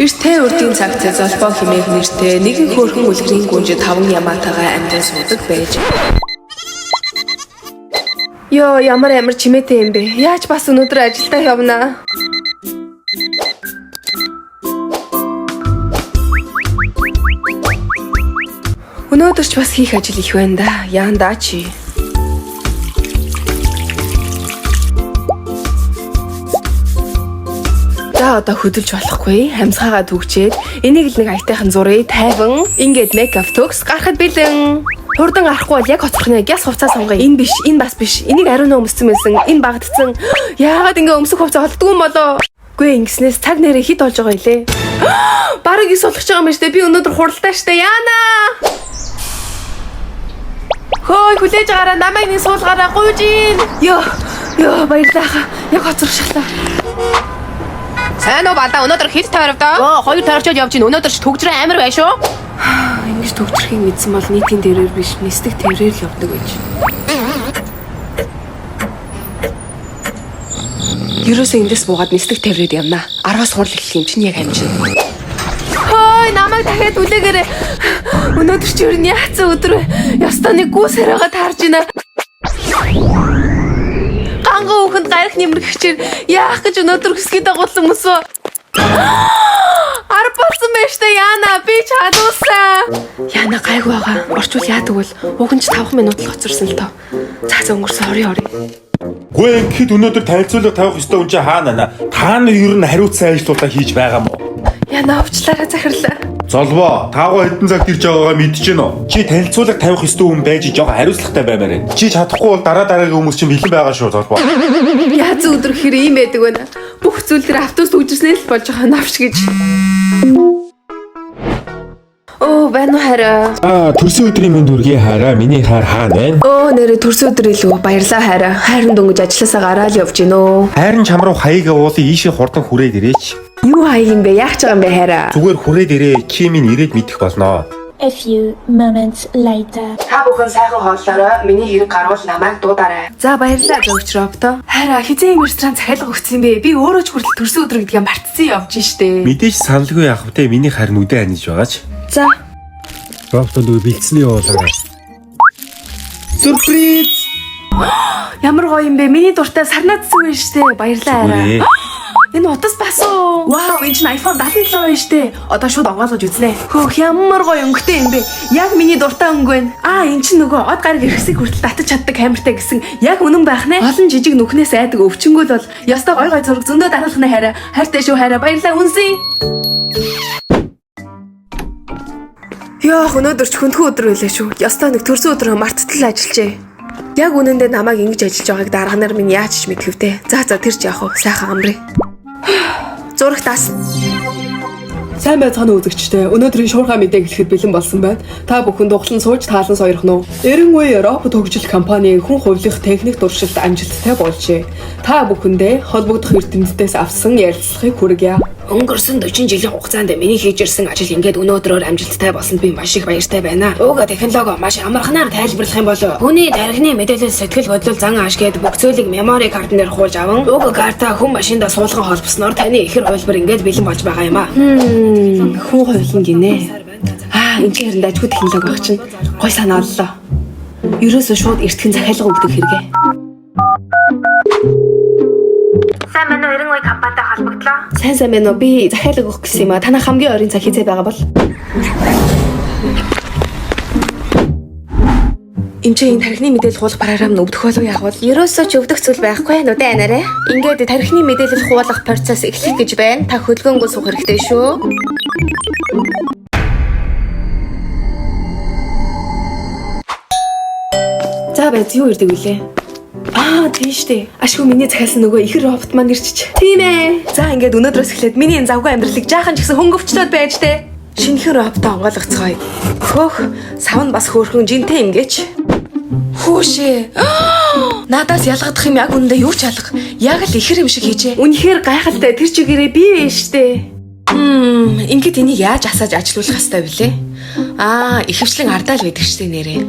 Эртээ урдын цагт золбоо хэмээх нэртэй нэгэн хөөрхөн үлгэрийн гүнж 5 ямаатайгаа амьдан суудаг байж. Ёо, ямар амар чимээтэй юм бэ? Яаж бас өнөөдөр ажилдаа явнаа? Өнөөдөр ч бас хийх ажил их байна да. Яандаа чи. За одоо хөдөлж болохгүй. Хамсгаагаа түгчээд энийг л нэг аятайхан зургийг тайван ингээд мейкап төгс гарахад бэлэн. Хурдан гарахгүй бол яг хоцрохны гяс хувцас сонгоё. Энэ биш, энэ бас биш. Энийг ариун өмссөн байсан. Энэ багдцсан. Яагаад ингээ өмсөх хувцас холддгүй юм болоо? Гүй ингэснээс цаг нэрээ хит болж байгаа илээ. Бараг ис сулгаж байгаа юм штэ. Би өнөөдөр хуралдаа штэ. Яана. Хөөе хүлээж агараа намайг нэг суулгаараа гуйж ийн. Ёо баярлаа. Яг хоцрохшаалаа. Сайн уу балаа өнөөдөр хэд тойрвдоо? Хоёр тойрчод явж ийн. Өнөөдөр ч төгжрээ амар байна шүү. Ингэж төгжрөхийг мэдсэн бол нийтийн дээрээр биш, нисдэг тэрээр л явдаг байж. Ерөөсөө эндээс буугаад нисдэг тэрээр явна. 10-аас хурал эхлэх юм чинь яг амжин. Хөөе намайг дахиад үлээгээрэй. Өнөөдөр чи юу яац өдөр вэ? Ястаа нэг гүйсээр байгаа таарж байна. Ганган хүүхэнд гарих нэмэрхчээр яах гэж өнөөдөр хүсгээд дагуулсан хүмүүс үү? Арбалсан байж та Яна би чадуулсан. Яна гайгүй байгаа. Орчвол яадаг бол уг нь ч 5 минут л хоцорсон л тоо. За өнгөрсөн орё. Гүй ихэд өнөөдөр танилцуулга тавих ёстой хүн чинь хаана наа? Та нар ер нь хариуцсан ажлуудаа хийж байгаа мó? Яна өвчлаараа захирлаа. Золбоо, таагаа хэдэн цагт ирж байгаагаа мэдэж гэнэ үү? Чи танилцуулга тавих ёстой хүн байж жоохон хариуцлагатай баймаар байна. Чи чадахгүй бол дараагийн хүмүүс чинь бэлэн байгаа шүү Золбоо. Яаж өдөр хэр ийм байдаг вэ? Бүх зүйл дээр автобус төгжснээ л болж байгаа навш гэж. Оо, байна уу хараа. Төрсөн өдрийн минь дүргээ хараа. Миний хаар хаана байна? Оо, нэрээ төрсөн өдөр илүү баярлаа хараа. Хайрын дөнгөж ажилласаа гараал явж гинөө. Хайрын чам руу хаягаа уулын ийшээ хурдан хүрээд ирээч. Юу хаяг юм бэ? Яах ч байгаа юм бэ хараа? Зүгээр хүрээд ирээ. Чи минь ирээд мэдэх болноо. A few moments later. Та бүхэн сайхан хооллороо миний хэрэг гарвал намайг дуудаарай. За баярлалаа зөвч робто. Хараа хизээ юм ресторан захиалга өгсөн юм бэ? Би өөрөө ч хүртэл төрсөн өдөр гэдгийг мартсан явж штэ. Мэдээж саналгүй яах вэ? Миний харин үдэ аниж байгаач. За. Робто дүү бэлдсэний явуулаарай. Сюрприз! Ямар гоё юм бэ? Миний дуртай сарнаадсан байна штэ. Баярлалаа хараа. Энэ утас бас уу? Вау, энэ чинь iPhone 77 байна штэ. Одоо шууд онгоолгож үзнэ. Хөөх ямар гоё өнгөтэй юм бэ? Яг миний дуртай өнгө байна. Энэ чинь нөгөө од гараг эргэсийг хүртэл татаж чаддаг камертай гэсэн. Яг үнэн байх нэ. Олон жижиг нүхнээс айдаг өвчнгөл бол ёстой гоё гоё зураг зөндөө дараалах нэ хараа. Хайртай шүү хараа. Баярлалаа үнсий. Яах өнөөдөр ч хөндхөн өдөр байлаа шүү. Ёстой нэг төрсөн өдрөө марттал ажиллажээ. Яг үнэндээ намайг ингэж ажиллаж байгааг дарга нар минь яаж ч мэдэх вдэ. За тэр ч яах вэ? Сайхан амрыг. Зураг тас. Сайн байцгаана үзэгчтэй. Өнөөдрийн шуурхай мэдээ гэлэхэд бэлэн болсон байна. Та бүхэн дуглан сууж таалан сойрох нь. Эрен үе робот хөгжил компанийн хүн хувилах техник туршилт амжилттай болжээ. Та бүхэндээ холбогдох эрдэмтдээс авсан ярилцлагыг хүргье. Өнгөрсөн 40 жилийн хугацаанд миний хийж ирсэн ажил ингээд өнөөдрөөр амжилттай болсонд би маш их баяртай байна. Уга технологи маш амарханаар тайлбарлах юм бол хүний тархины мэдээлэл сэтгэл хөдлөл зан ааш гээд бүх зүйлийг memory card дээр хуулж аван уга карта хүн машиндаа суулган холбосноор таны ихэр хувилбар ингээд бэлэн болж байгаа юм аа. Хүн хувилан гинэ. Энэ чинь хэрэг дажгүй технологи баг чинь гой санаа оллоо. Ерөөсөө шууд эртхэн захиалга өгдөг хэрэгээ. Сайн байна уу? Эрен үе компанитай холбогдлоо. Сайн байна уу? Би захиалга өгөх гэсэн юм аа. Танай хамгийн ойрын цаг хизээ байгаа бол? Эмчээ энэ тархины мэдээлэл хуулах програм нь өвдөх болов яах вэ? Ерөөсөө ч өвдөх зүйл байхгүй нүдэ анаарэ. Ингээд тархины мэдээлэл хуулах процесс эхлэх гэж байна. Та хөлгөөнгөө суух хэрэгтэй шүү. За байц юу ирдэг вүлээ? Тийш дээ. Ашгүй миний захиалсан нөгөө ихэр робот маань ирчих. Тийм ээ. За ингээд өнөөдрөөс эхлээд миний энэ завгүй амьдралыг жаахан ч гэсэн хөнгөвчлөөд байж дээ. Шинэхэн роботоо онгойлгоцгоё. Хөөх, сав нь бас хөөрхөн жинтэй юм гээч. Хүүшээ. Надаас ялгадах юм яг үндэ юу ч алга. Яг л ихэр юм шиг хийжээ. Үнэхээр гайхалтай тэр чигээрээ би вэ штэ. Ингээд энийг яаж асааж ажилуулах хэвтэй вүлээ? Ихэвчлэн ардаа л байдаг штэ нэрээ.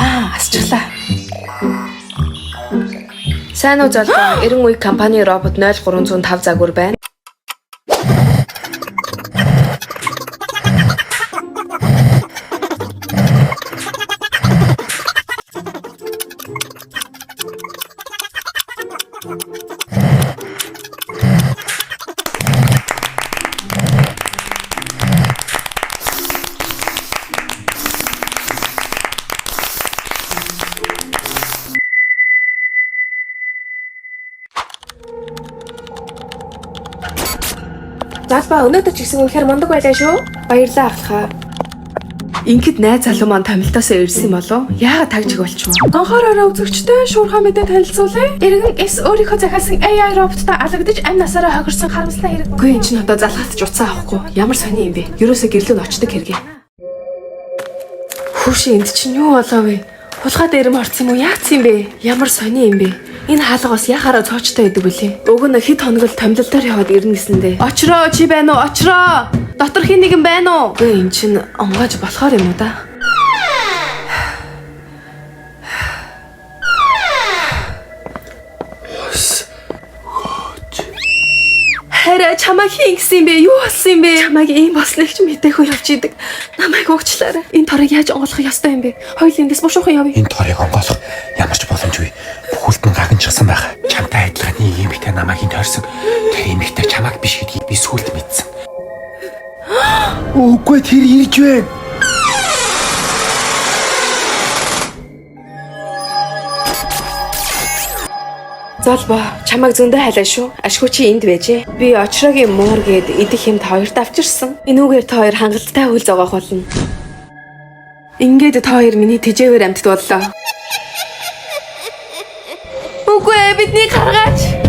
Асчлаа. Сайн уу залуу? Эрен үе компани робот 0305 загвар байна. Залбаа өнөөдөр ч гэсэн үнэхээр мундаг байлаа шүү. Баярлалаа ахлахаа. Ингээд найз залуу маань томилтоосоо ирсэн юм болов? Яагаад тагжиг болчихв? Анхаараараа үзэгчтэй шуурхай мэдээ танилцуулъя. Иргэн С өөрийнхөө захиалсан AI роботтой алагдаж амь насаараа хохирсон харамслаа хэрэг. Үгүй энэ чинь одоо залхалт утсаа авахгүй. Ямар сони юм бэ? Ерөөсөө гэрлүүн очдог хэрэгээ. Хүүшээ энд чинь юу болоо вэ? Хулгай дээр морцсон юм уу? Яац юм бэ? Ямар сони юм бэ? Энэ хаалга бас яхаараа цоочтой байдаг үлээ. Уг нь хэд хоног л томилолтоор яваад ирнэ гэсэндээ. Очроо чи байна уу? Очроо. Дотор хин нэгэн байна уу? Гээ эн чин онгойж болохоор юм уу да? Хараа чамаа хин гэсэн юм бэ? Юу болсон юм бэ? Чамааг ийм болсныг ч мэдээгүй явж идэг. Намайг өгчлээрэй. Энэ торыг яаж онгойлох ёстой юм бэ? Хоёул эндээс бушуухан явъя. Энэ торыг онгойлох ямар ч боломжгүй. Бүхэлд нь гагнчихсан байгаа. Чамтай адилхан нэг юм ихтэй намайг энд тойрсон. Тэр юм ихтэй чамааг биш гэдгийг би сүулт мэдсэн. Үгүй тэр ирж байна. Залбаа, чамайг зөндөө хайлаа шүү. Ашгүй чи энд байжээ. Би очрогийн муур гээд идэх юмд хоёрт авчирсан. Энүүгээр та хоёр хангалттай үйл зогоох болно. Ингээд та хоёр миний тэжээвэр амьд боллоо. Үгүй ээ, бидний гаргаач.